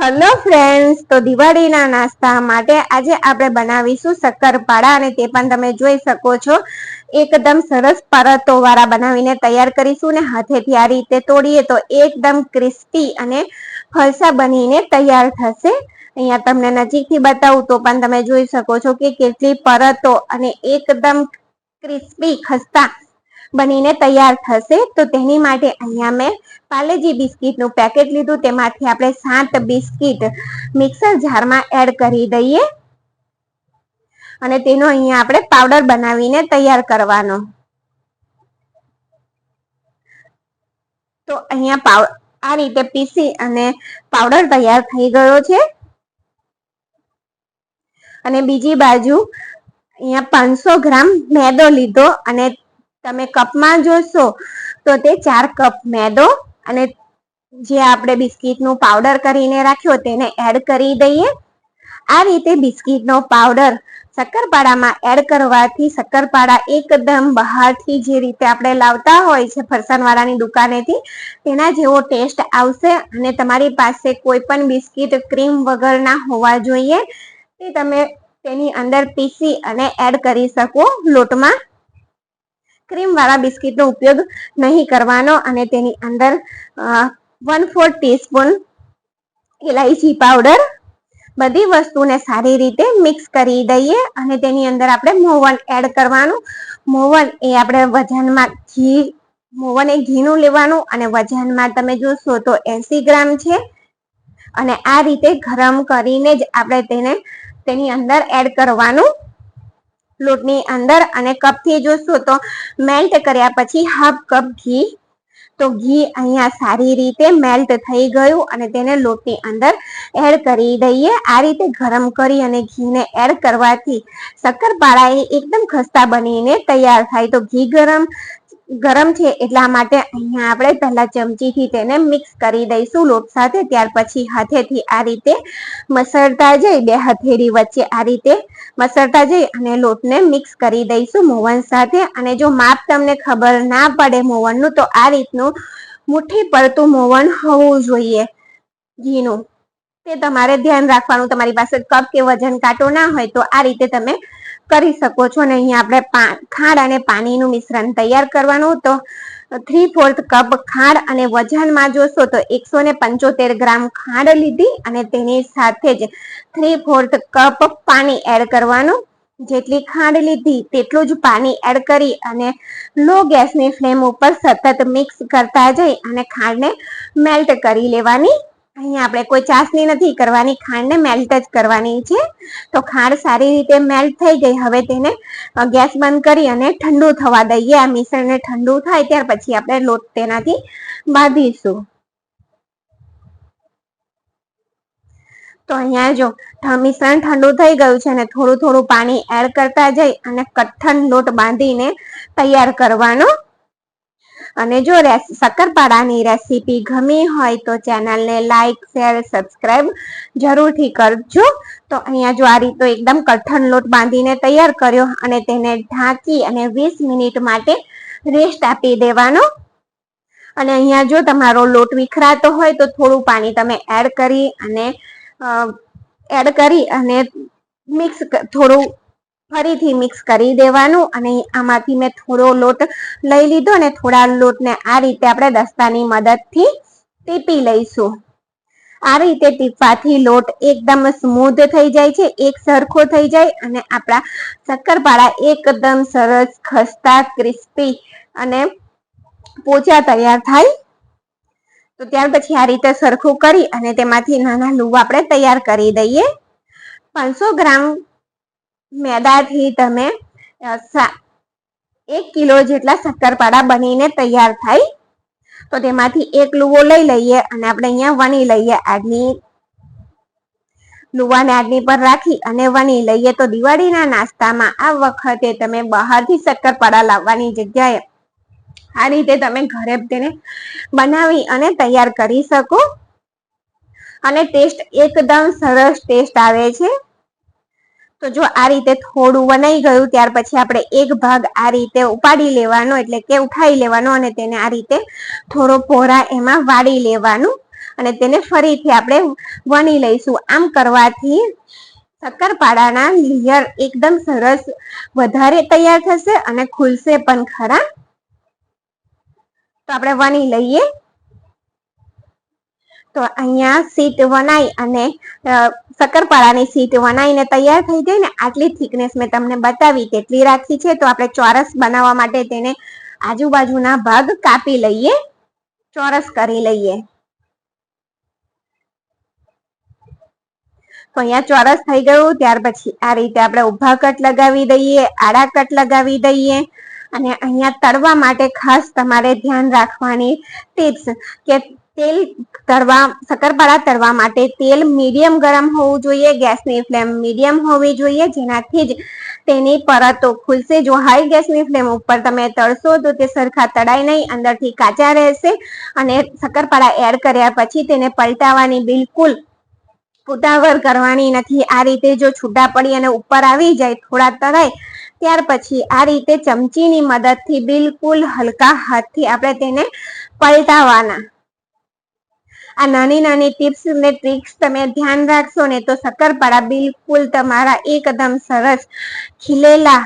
Hello friends, તો દિવાળીના નાસ્તા માટે આજે આપણે બનાવીશું શક્કરપારા અને તે પણ તમે જોઈ શકો છો એકદમ સરસ પરતો વાળા બનાવીને તૈયાર કરીશું ને હાથેથી આ રીતે તોડીએ તો એકદમ ક્રિસ્પી અને ફરસા બનીને તૈયાર થશે। અહીંયા તમને નજીકથી બતાવું તો પણ તમે જોઈ શકો છો કે કેટલી પરતો અને એકદમ ક્રિસ્પી ખસ્તા બનીને તૈયાર થશે। તો તેની માટે અહીંયા મેં પાર્લેજી બિસ્કિટનું પેકેટ લીધું, તેમાંથી આપણે 7 બિસ્કિટ મિક્સર જારમાં એડ કરી દઈએ અને તેનો અહીંયા આપણે પાવડર બનાવીને તૈયાર કરવાનો। તો અહીંયા આ રીતે પીસી અને પાવડર તૈયાર થઈ ગયો છે। અને બીજી બાજુ અહીંયા 500 ગ્રામ મેદો લીધો અને તમે કપમાં જોશો તો તે 4 કપ મેદો અને જે આપણે બિસ્કિટનું પાવડર કરીને રાખ્યો તેને એડ કરી દઈએ। આ રીતે બિસ્કિટનો પાવડર શક્કરપારામાં એડ કરવાથી શક્કરપારા એકદમ બહારથી જે રીતે આપણે લાવતા હોય છે ફરસાણવાળાની દુકાનેથી તેના જેવો ટેસ્ટ આવશે। અને તમારી પાસે કોઈ પણ બિસ્કિટ ક્રીમ વગરના હોવા જોઈએ, તે તમે તેની અંદર પીસી અને એડ કરી શકો લોટમાં। ક્રીમ વાળા બિસ્કિટનો ઉપયોગ નહીં કરવાનો અને તેની અંદર 1/4 ટીસ્પૂન ઇલાયચી પાવડર બધી વસ્તુને સારી રીતે મિક્સ કરી દઈએ અને તેની અંદર આપણે મોવન એડ કરવાનું। મોવન એ આપણે વજનમાં મોવન એ ઘીનું લેવાનું અને વજનમાં તમે જોશો તો 80 ગ્રામ છે અને આ રીતે ગરમ કરીને જ આપણે તેની અંદર એડ કરવાનું લોટની અંદર। અને કપથી જોશો તો મેલ્ટ કર્યા પછી હાફ કપ ઘી, તો ઘી અહીંયા સારી રીતે મેલ્ટ થઈ ગયું અને તેને લોટની અંદર એડ કરી દઈએ। આ રીતે ગરમ કરી અને ઘીને એડ કરવાથી શક્કરપારા એ એકદમ ખસ્તા બનીને તૈયાર થાય। તો ઘી ગરમ છે એટલા માટે અહીંયા આપણે પહેલા ચમચીથી તેને મિક્સ કરી દઈશું લોટ સાથે, ત્યાર પછી હાથેથી આ રીતે મસળતા જઈ બે હથેળી વચ્ચે આ રીતે મસળતા જઈ અને લોટને મિક્સ કરી દઈશું મોવન સાથે। અને જો માપ તમને ખબર ના પડે મોવનનું તો આ રીતનું મુઠ્ઠી પડતું મોવન હોવું જોઈએ ઘીનું, તે તમારે ધ્યાન રાખવાનું। તમારી પાસે કપ કે વજન કાંટો ના હોય તો આ રીતે તમે કરી શકો છો। અને અહીંયા આપણે ખાંડ અને પાણીનું મિશ્રણ તૈયાર કરવાનું, તો 3/4 કપ ખાંડ અને વજનમાં જોશો તો 175 ગ્રામ ખાંડ લીધી અને તેની સાથે જ 3/4 કપ પાણી એડ કરવાનું। જેટલી ખાંડ લીધી તેટલું જ પાણી એડ કરી અને લો ગેસની ફ્લેમ ઉપર સતત મિક્સ કરતા જઈ અને ખાંડને મેલ્ટ કરી લેવાની। અહીંયા આપણે કોઈ ચાસણી નથી કરવાની, ખાંડને મેલ્ટ જ કરવાની છે। તો ખાંડ સારી રીતે મેલ્ટ થઈ ગઈ, હવે તેને ગેસ બંધ કરી અને ઠંડુ થવા દઈએ। આ મિશ્રણને ઠંડુ થાય ત્યાર પછી આપણે લોટ તેનાથી બાંધીશું। તો અહીંયા જો મિશ્રણ ઠંડુ થઈ ગયું છે અને થોડું થોડું પાણી એડ કરતા જઈ અને કઠણ લોટ બાંધીને તૈયાર કરવાનો। અને જો શક્કરપારાની રેસીપી ગમી હોય તો ચેનલને લાઈક, શેર, સબસ્ક્રાઈબ જરૂરથી કરજો। તો અહીંયા જો આ રીતે એકદમ કઠણ લોટ બાંધીને તૈયાર કર્યો અને તેને ઢાંકી અને 20 મિનિટ માટે રેસ્ટ આપી દેવાનો। અને અહીંયા જો તમારો લોટ વિખરાતો હોય તો થોડું પાણી તમે એડ કરી અને મિક્સ થોડું ફરીથી મિક્સ કરી દેવાનું। અને આમાંથી મેં થોડો લોટ લઈ લીધો અને થોડા લોટને આ રીતે આપણે દસ્તાની મદદથી ટીપી લઈશું। આ રીતે ટીપવાથી લોટ એકદમ સ્મૂધ થઈ જાય છે, એક સરખો થઈ જાય અને આપણા શક્કરપારા એકદમ સરસ ખસ્તા ક્રિસ્પી અને પોચા તૈયાર થાય। તો ત્યાર પછી આ રીતે સરખું કરી અને તેમાંથી નાના લુવા આપણે તૈયાર કરી દઈએ। 500 ગ્રામ મેદાથી તમે 1 કિલો જેટલા શક્કરપારા બનીને તૈયાર થાય। તો તેમાંથી એક લુવો લઈ લઈએ અને આપણે અહીંયા વણી લઈએ। લુવાને આડની પર રાખી અને વણી લઈએ। તો દિવાળીના નાસ્તામાં આ વખતે તમે બહારથી શક્કરપારા લાવવાની જગ્યાએ આ રીતે તમે ઘરે તેને બનાવી અને તૈયાર કરી શકો અને ટેસ્ટ એકદમ સરસ ટેસ્ટ આવે છે। તો જો આ રીતે થોડું વણાઈ ગયું ત્યાર પછી આપણે એક ભાગ આ રીતે ઉપાડી લેવાનો, એટલે કે ઉઠાઈ લેવાનો અને તેને આ રીતે થોડો પોરા એમાં વાળી લેવાનું। અને તેને ફરીથી આપણે વણી લઈશું. આમ કરવાથી શક્કરપારાના લેયર એકદમ સરસ વધારે તૈયાર થશે અને ખુલશે પણ ખરા. તો આપણે વણી લઈએ. તો અહીંયા શીટ વણાઈ અને શક્કરપારાની શીટ વણાઈને તૈયાર થઈ ગઈ ને. આટલી થિકનેસ મેં તમને બતાવી તેટલી રાખી છે. તો આપણે ચોરસ બનાવવા માટે તેને આજુબાજુના ભાગ કાપી લઈએ, ચોરસ કરી લઈએ. તો અહીંયા ચોરસ થઈ ગયું. ત્યાર પછી આ રીતે આપણે ઊભા કટ લગાવી દઈએ, આડા કટ લગાવી દઈએ. અને અહીંયા તળવા માટે ખાસ તમારે ધ્યાન રાખવાની ટિપ્સ કે તેલ તળવા, શક્કરપારા તળવા માટે તેલ મીડિયમ ગરમ હોવું જોઈએ, ગેસની ફ્લેમ મીડિયમ હોવી જોઈએ, જેનાથી જ તેની પરતો ખુલશે. જો હાઈ ગેસની ફ્લેમ ઉપર તમે તળશો તો તે સરખા તળાય નહીં, અંદરથી કાચા રહેશે. અને શક્કરપારા એડ કર્યા પછી તેને પલટાવવાની બિલકુલ ઉતાવળ કરવાની નથી. આ રીતે જો છૂટા પડી અને ઉપર આવી જાય, થોડા તળાય, ત્યાર પછી આ રીતે ચમચીની મદદથી બિલકુલ હલકા હાથથી આપણે તેને પલટાવવાના. આ નાની નાની ટિપ્સ ને ટ્રિક્સ તમે ધ્યાન રાખશો ને તો શક્કરપારા બિલકુલ તમારા એકદમ સરસ ખીલેલા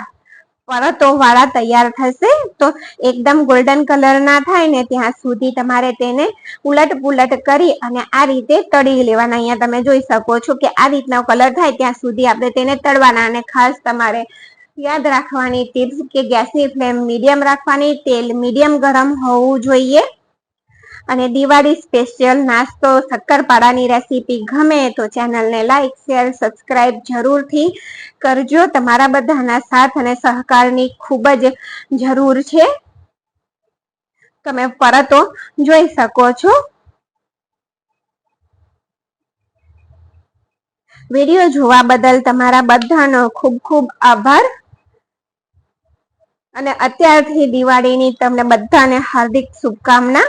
પરતો વાળા તૈયાર થશે. તો એકદમ ગોલ્ડન કલર ના થાય ને ત્યાં સુધી તમારે તેને ઉલટ પુલટ કરી અને આ રીતે તળી લેવાના. અહીંયા તમે જોઈ શકો છો કે આ રીતનો કલર થાય ત્યાં સુધી આપણે તેને તળવાના. અને ખાસ તમારે યાદ રાખવાની ટિપ્સ કે ગેસની ફ્લેમ મીડિયમ રાખવાની, તેલ મીડિયમ ગરમ હોવું જોઈએ. અને દિવાળી સ્પેશિયલ નાસ્તો શક્કરપારાની રેસીપી ગમે તો ચેનલને લાઈક, શેર, સબસ્ક્રાઇબ જરૂરથી કરજો. તમારા બધાના સાથ અને સહકારની ખૂબ જ જરૂર છે. તમે પરતો જોઈ શકો છો. વિડીયો જોવા બદલ તમારા બધાનો ખૂબ ખૂબ આભાર. અને અત્યારથી દિવાળીની તમને બધાને હાર્દિક શુભકામના.